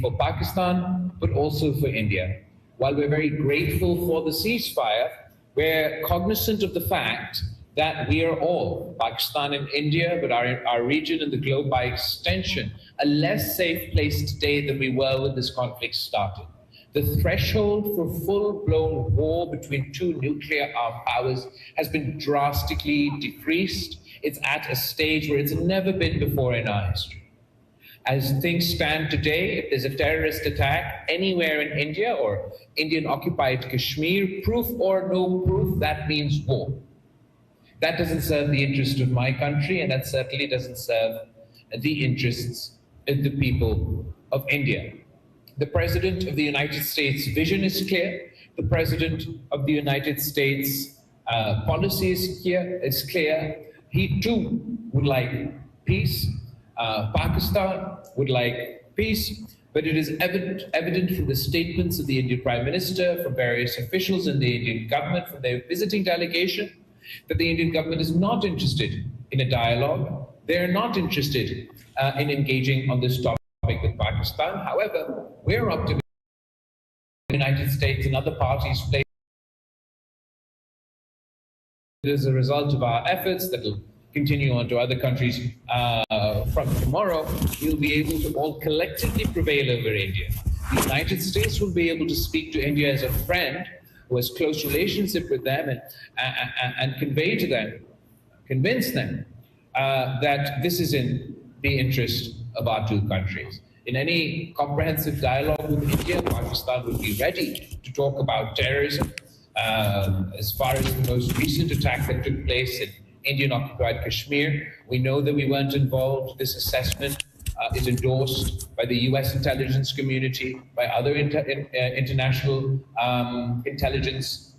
for Pakistan, but also for India. While we're very grateful for the ceasefire, we're cognizant of the fact that we are all, Pakistan and India, but our region and the globe by extension, a less safe place today than we were when this conflict started. The threshold for full-blown war between two nuclear armed powers has been drastically decreased. It's at a stage where it's never been before in our history. As things stand today, if there's a terrorist attack anywhere in India or Indian-occupied Kashmir, proof or no proof, that means war. That doesn't serve the interest of my country, and that certainly doesn't serve the interests of the people of India. The President of the United States' vision is clear. The President of the United States' policy is clear. He too would like peace. Pakistan would like peace, but it is evident from the statements of the Indian Prime Minister, from various officials in the Indian government, from their visiting delegation, that the Indian government is not interested in a dialogue. They are not interested in engaging on this topic with Pakistan. However, we're optimistic the United States and other parties play as a result of our efforts that will continue on to other countries from tomorrow. We'll be able to all collectively prevail over India. The United States will be able to speak to India as a friend who has close relationship with them and convey to them, convince them that this is in the interest of our two countries. In any comprehensive dialogue with India, Pakistan will be ready to talk about terrorism. As far as the most recent attack that took place in Indian-occupied Kashmir, we know that we weren't involved. This assessment is endorsed by the US intelligence community, by other international intelligence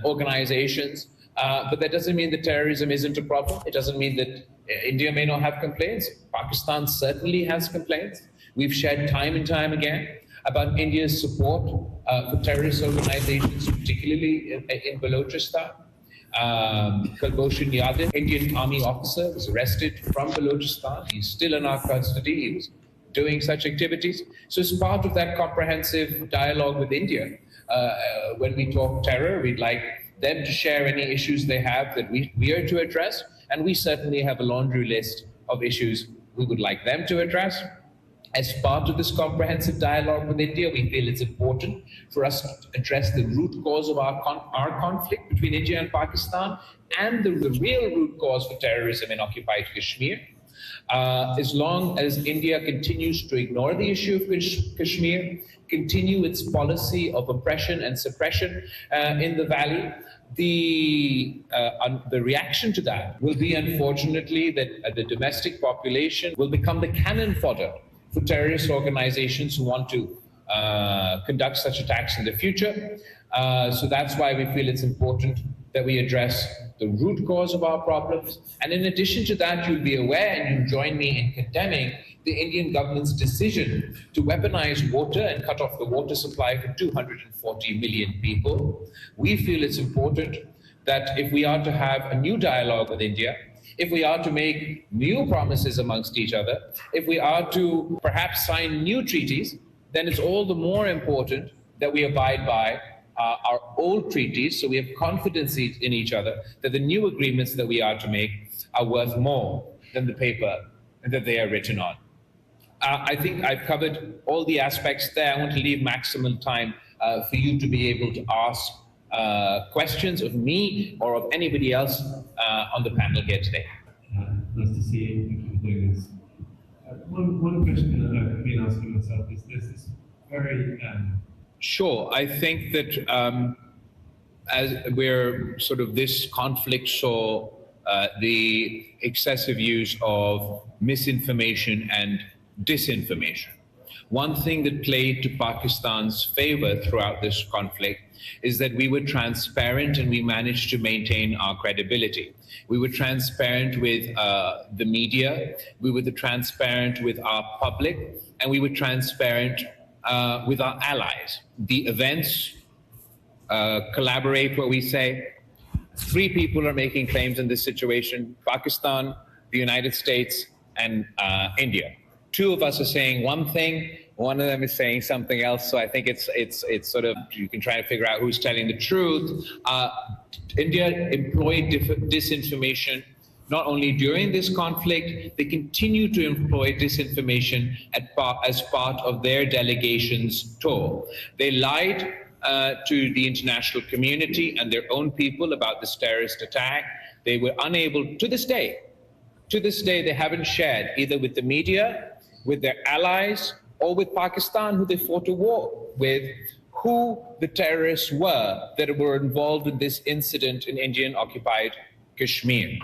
organizations. But that doesn't mean that terrorism isn't a problem. It doesn't mean that India may not have complaints. Pakistan certainly has complaints. We've shared time and time again about India's support for terrorist organizations, particularly in Balochistan. Kulbhushan Yadav, Indian Army officer, was arrested from Balochistan. He's still in our custody. He was doing such activities. So as part of that comprehensive dialogue with India, when we talk terror, we'd like them to share any issues they have that we are to address. And we certainly have a laundry list of issues we would like them to address. As part of this comprehensive dialogue with India, we feel it's important for us to address the root cause of our conflict between India and Pakistan and the real root cause for terrorism in occupied Kashmir. As long as India continues to ignore the issue of Kashmir, continue its policy of oppression and suppression in the valley, the reaction to that will be, unfortunately, that the domestic population will become the cannon fodder for terrorist organizations who want to conduct such attacks in the future. So that's why we feel it's important that we address the root cause of our problems. And in addition to that, you'll be aware, and you join me in condemning the Indian government's decision to weaponize water and cut off the water supply for 240 million people. We feel it's important that if we are to have a new dialogue with India, if we are to make new promises amongst each other, if we are to perhaps sign new treaties, then it's all the more important that we abide by our old treaties, so we have confidence in each other that the new agreements that we are to make are worth more than the paper that they are written on. I think I've covered all the aspects there. I want to leave maximum time for you to be able to ask questions of me or of anybody else on the panel here today. Nice to see you. Thank you for doing this. One question that I've been asking myself is this very... Sure. I think that as we're sort of this conflict saw the excessive use of misinformation and disinformation. One thing that played to Pakistan's favor throughout this conflict is that we were transparent and we managed to maintain our credibility. We were transparent with the media, we were transparent with our public, and we were transparent with our allies. The events collaborate what we say. Three people are making claims in this situation: Pakistan, the United States, and India. two of us are saying one thing, one of them is saying something else. So I think it's sort of, you can try to figure out who's telling the truth. India employed disinformation not only during this conflict, they continue to employ disinformation as part of their delegation's tour. They lied to the international community and their own people about this terrorist attack. They were unable, to this day, they haven't shared either with the media, with their allies, or with Pakistan, who they fought a war with, who the terrorists were that were involved in this incident in Indian-occupied Kashmir.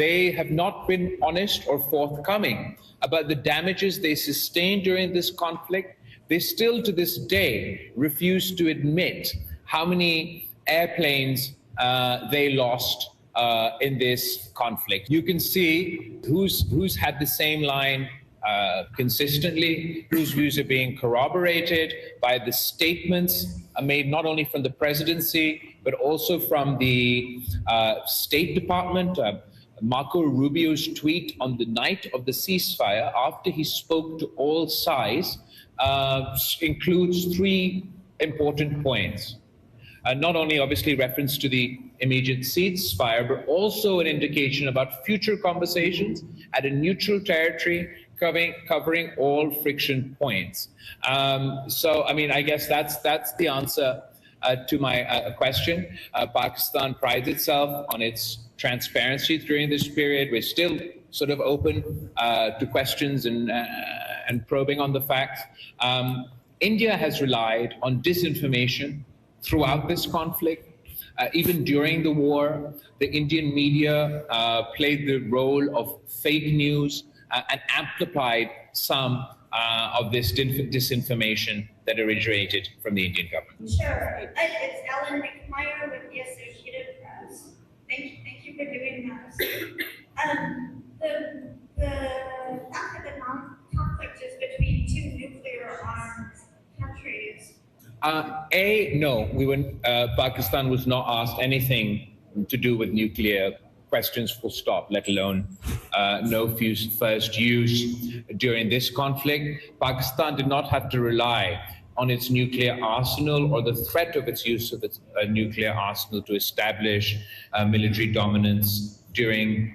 They have not been honest or forthcoming about the damages they sustained during this conflict. They still, to this day, refuse to admit how many airplanes they lost in this conflict. You can see who's had the same line consistently, whose views are being corroborated by the statements made not only from the presidency, but also from the State Department. Marco Rubio's tweet on the night of the ceasefire, after he spoke to all sides, includes three important points. Not only obviously reference to the immediate ceasefire, but also an indication about future conversations at a neutral territory covering all friction points. So, I mean, I guess that's the answer to my question. Pakistan prides itself on its transparency during this period. We're still sort of open to questions and probing on the facts. India has relied on disinformation throughout this conflict. Even during the war, the Indian media played the role of fake news and amplified some of this disinformation that originated from the Indian government. Sure. It's Ellen McMyer with the Associated Press. Thank you for doing this. The fact that the conflict is between two nuclear-armed countries. No, Pakistan was not asked anything to do with nuclear questions, full stop, let alone no first use during this conflict. Pakistan did not have to rely on its nuclear arsenal or the threat of its use of its nuclear arsenal to establish military dominance during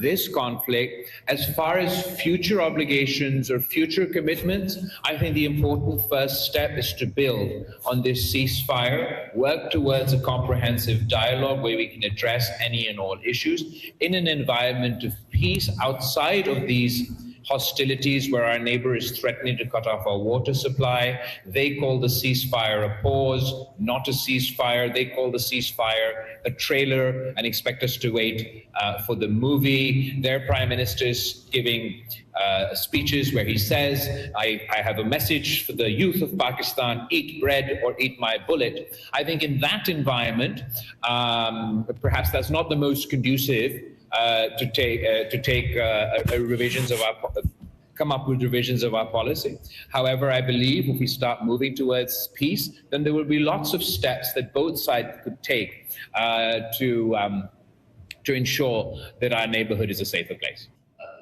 this conflict. As far as future obligations or future commitments, I think the important first step is to build on this ceasefire, work towards a comprehensive dialogue where we can address any and all issues in an environment of peace outside of these hostilities where our neighbor is threatening to cut off our water supply. They call the ceasefire a pause, not a ceasefire. They call the ceasefire a trailer and expect us to wait for the movie. Their prime minister is giving speeches where he says, I have a message for the youth of Pakistan, eat bread or eat my bullet. I think in that environment, perhaps that's not the most conducive to take revisions of come up with revisions of our policy. However, I believe if we start moving towards peace, then there will be lots of steps that both sides could take to ensure that our neighborhood is a safer place.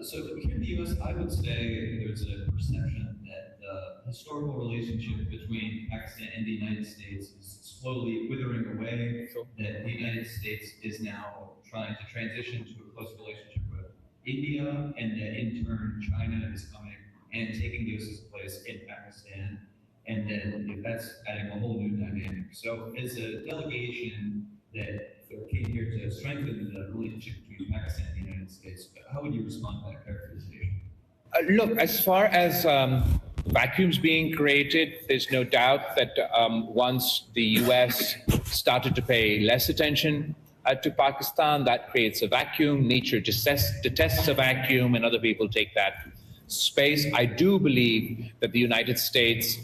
So here in the U.S., I would say there's a perception that the historical relationship between Pakistan and the United States is slowly withering away, that the United States is now trying to transition to a close relationship with India, and that in turn China is coming and taking Yusuf's place in Pakistan, and then that's adding a whole new dynamic. So as a delegation that came here to strengthen the relationship between Pakistan and the United States, how would you respond to that characterization? Look, as far as vacuums being created, there's no doubt that once the US started to pay less attention to Pakistan, that creates a vacuum. Nature detests a vacuum, and other people take that space. I do believe that the United States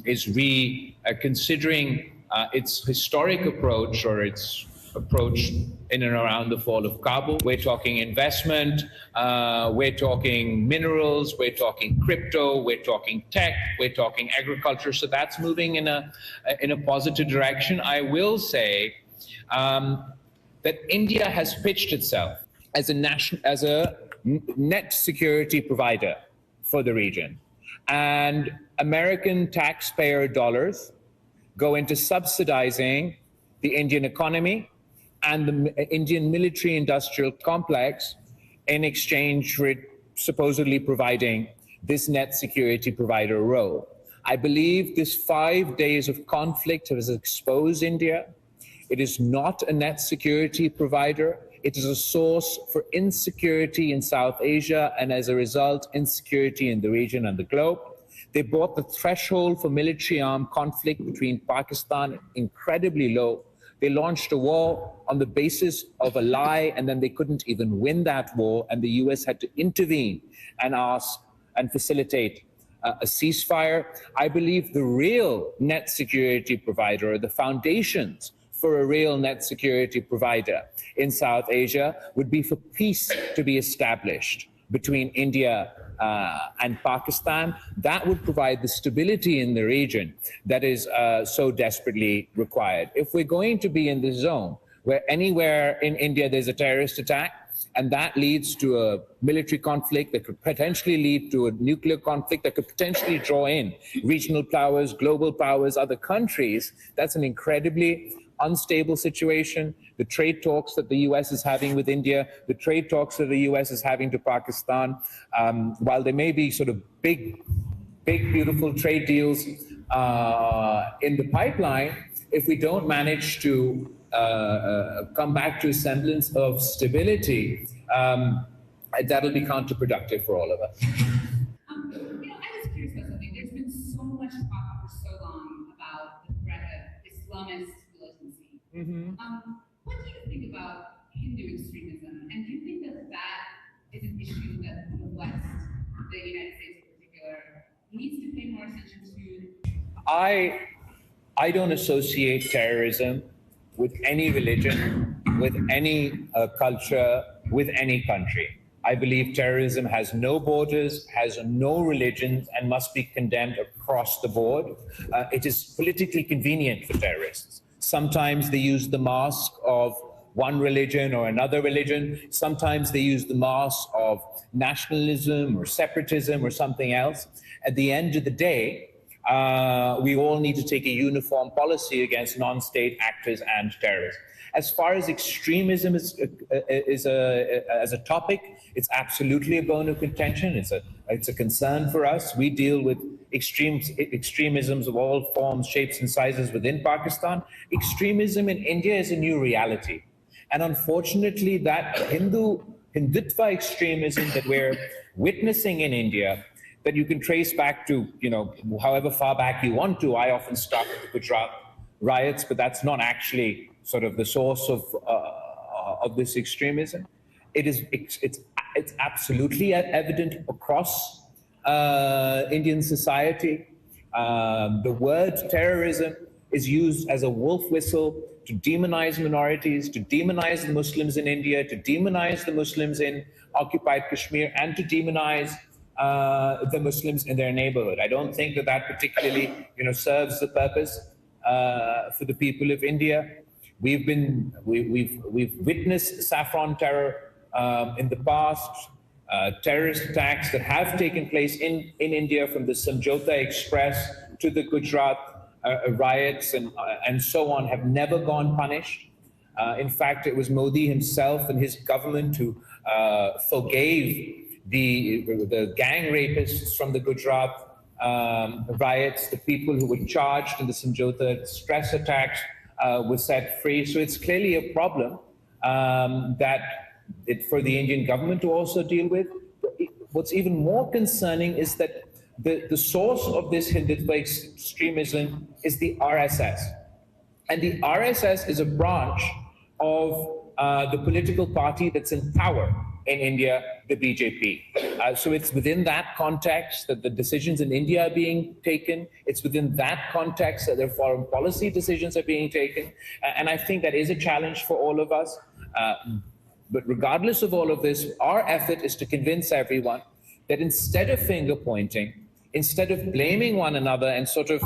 is reconsidering its historic approach, or its approach in and around the fall of Kabul. We're talking investment, we're talking minerals, we're talking crypto, we're talking tech, we're talking agriculture. So that's moving in a positive direction. I will say that India has pitched itself as a net security provider for the region. And American taxpayer dollars go into subsidizing the Indian economy and the Indian military industrial complex in exchange for supposedly providing this net security provider role. I believe this 5 days of conflict has exposed India. It is not a net security provider. It is a source for insecurity in South Asia and as a result, insecurity in the region and the globe. They brought the threshold for military armed conflict between Pakistan incredibly low. They launched a war on the basis of a lie, and then they couldn't even win that war, and the US had to intervene and ask and facilitate a ceasefire. I believe the real net security provider, or the foundations for a real net security provider in South Asia, would be for peace to be established between India and Pakistan. That would provide the stability in the region that is so desperately required. If we're going to be in this zone where anywhere in India there's a terrorist attack, and that leads to a military conflict that could potentially lead to a nuclear conflict that could potentially draw in regional powers, global powers, other countries, that's an incredibly unstable situation. The trade talks that the US is having with India, the trade talks that the US is having to Pakistan, while there may be sort of big, beautiful trade deals in the pipeline, if we don't manage to come back to a semblance of stability, that'll be counterproductive for all of us. I was curious about something. There's been so much talk for so long about the threat of Islamist militancy. What do you think about Hindu extremism? And do you think that that is an issue that the West, the United States in particular, needs to pay more attention to? I don't associate terrorism with any religion, with any culture, with any country. I believe terrorism has no borders, has no religions, and must be condemned across the board. It is politically convenient for terrorists. Sometimes they use the mask of one religion or another religion. Sometimes they use the mask of nationalism or separatism or something else. At the end of the day, we all need to take a uniform policy against non-state actors and terrorists. As far as extremism is as a topic, it's absolutely a bone of contention. It's a concern for us. We deal with extremisms of all forms, shapes, and sizes within Pakistan. Extremism in India is a new reality, and unfortunately, that Hindutva extremism that we're witnessing in India, that you can trace back to, however far back you want to. I often start with the Gujarat riots, but that's not actually sort of the source of this extremism. It's absolutely evident across Indian society. The word terrorism is used as a wolf whistle to demonize minorities, to demonize the Muslims in India, to demonize the Muslims in occupied Kashmir, and to demonize the Muslims in their neighborhood. I don't think that particularly, serves the purpose for the people of India. We've witnessed saffron terror in the past, terrorist attacks that have taken place in India, from the Samjhauta Express to the Gujarat riots and so on, have never gone punished. In fact, it was Modi himself and his government who forgave the gang rapists from the Gujarat riots. The people who were charged in the Samjhauta Express attacks were set free. So it's clearly a problem for the Indian government to also deal with. What's even more concerning is that the source of this Hindutva extremism is the RSS. And the RSS is a branch of the political party that's in power in India, the BJP. So it's within that context that the decisions in India are being taken. It's within that context that their foreign policy decisions are being taken. And I think that is a challenge for all of us. But regardless of all of this, our effort is to convince everyone that instead of finger pointing, instead of blaming one another and sort of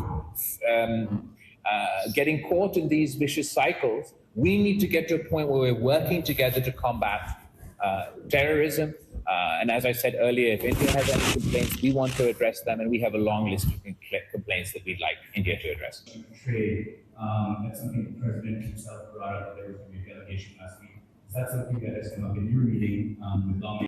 getting caught in these vicious cycles, we need to get to a point where we're working together to combat terrorism. And as I said earlier, if India has any complaints, we want to address them, and we have a long list of complaints that we'd like India to address. Trade, that's something the president himself brought up. There was going to be a delegation last week. Is that something that has come up in your meeting with lawmakers?